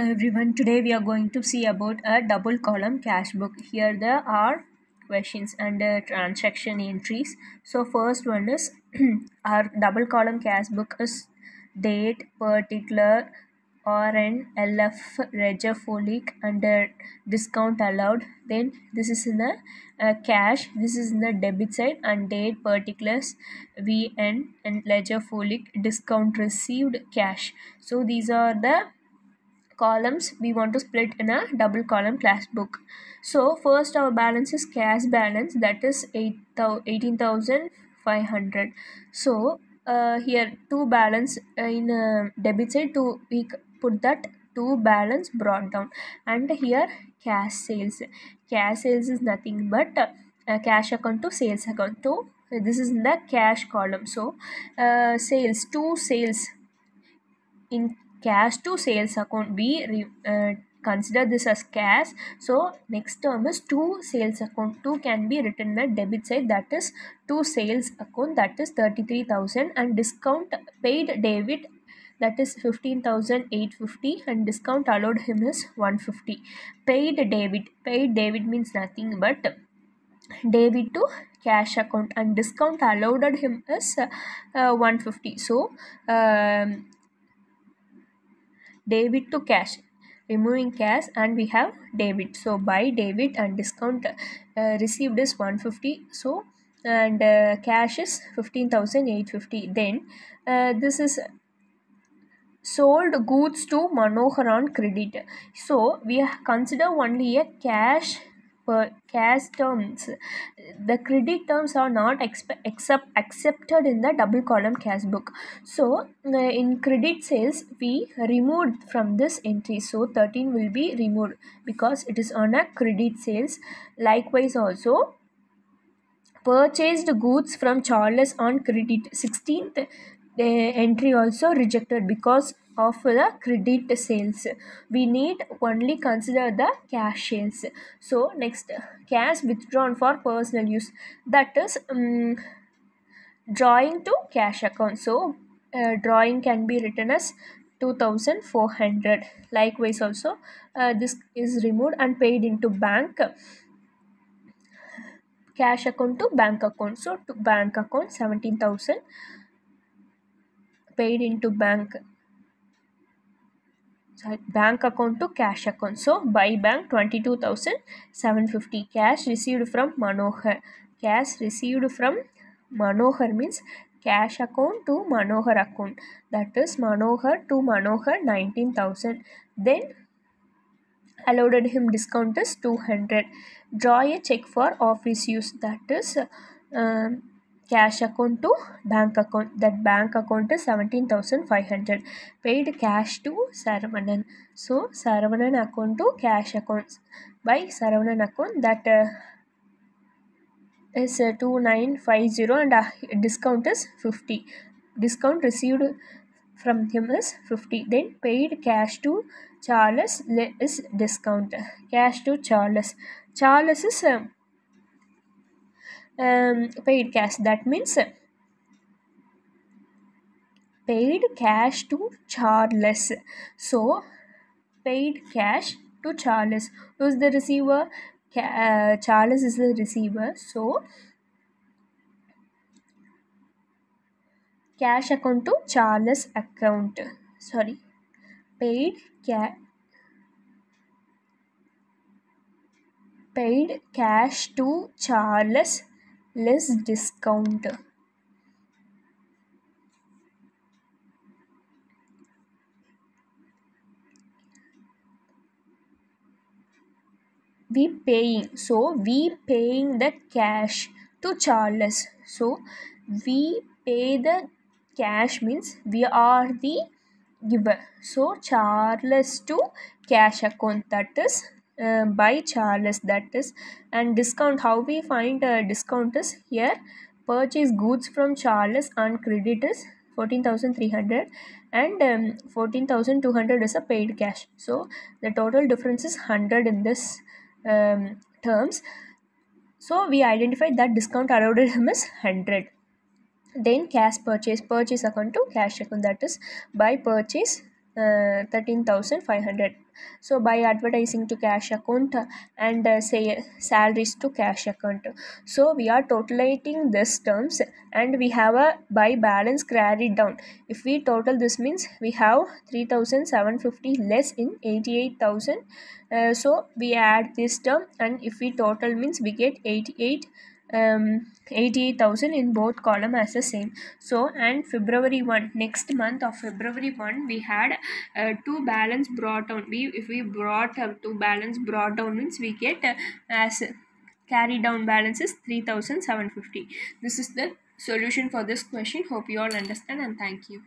Hello everyone, today we are going to see about a double column cash book. Here there are questions and transaction entries. So first one is our double column cash book is date, particular, RN, LF, Regafolic and discount allowed. Then this is in the cash, this is in the debit side, and date, particulars, VN and Ledgerfolic, discount received, cash. So these are the columns we want to split in a double column class book. So first our balance is cash balance, that is 18,500. So here two balance in debit side, to we put that two balance brought down, and here cash sales is nothing but cash account to sales account. So this is in the cash column. So sales, two sales in cash to sales account, we consider this as cash. So next term is to sales account. 2 can be written at debit side, that is to sales account, that is 33,000, and discount paid David, that is 15,850, and discount allowed him is 150. Paid David means nothing but David to cash account, and discount allowed him is 150. So David to cash, removing cash, and we have David. So by David, and discount received is 150. So and cash is 15,850. Then this is sold goods to Manohar on credit. So we consider only a cash terms. The credit terms are not accepted in the double column cash book. So in credit sales we removed from this entry, so 13 will be removed because it is on a credit sales. Likewise also purchased goods from Charles on credit, 16th entry also rejected because of the credit sales. We need only consider the cash sales. So next, cash withdrawn for personal use, that is drawing to cash account. So drawing can be written as 2,400. Likewise also this is removed and paid into bank, cash account to bank account. So to bank account 17,000, paid into bank account to cash account. So by bank 22,750. Cash received from Manohar. Cash received from Manohar means cash account to Manohar account, that is Manohar to Manohar 19,000. Then allowed him discount is 200. Draw a check for office use, that is cash account to bank account, that bank account is 17,500. Paid cash to Saravanan. So Saravanan account to cash accounts, by Saravanan account, that is 2950, and discount is 50. Discount received from him is 50. Then paid cash to Charles is discount. Cash to Charles is paid cash, that means paid cash to Charles. So paid cash to Charles. Who is the receiver? Charles is the receiver. So cash account to Charles account. Sorry, paid cash to Charles less discount. We paying, so we paying the cash to Charles. So we pay the cash means we are the giver. So Charles to cash account, that is by Charles, that is. And discount, how we find discount is here, purchase goods from Charles on credit is 14,300, and 14,200 is a paid cash. So the total difference is 100 in this terms. So we identified that discount allowed him is 100. Then cash purchase account to cash account, that is by purchase 13,500. So by advertising to cash account and say salaries to cash account. So we are totalizing this terms and we have a by balance carried down. If we total this means we have 3,750 less in 88,000. So we add this term and if we total means we get 88,000 in both column as the same. So and February 1, next month of February 1 we had two balance brought down. If we brought two balance brought down means we get as carry down balance is 3,750. This is the solution for this question. Hope you all understand and thank you.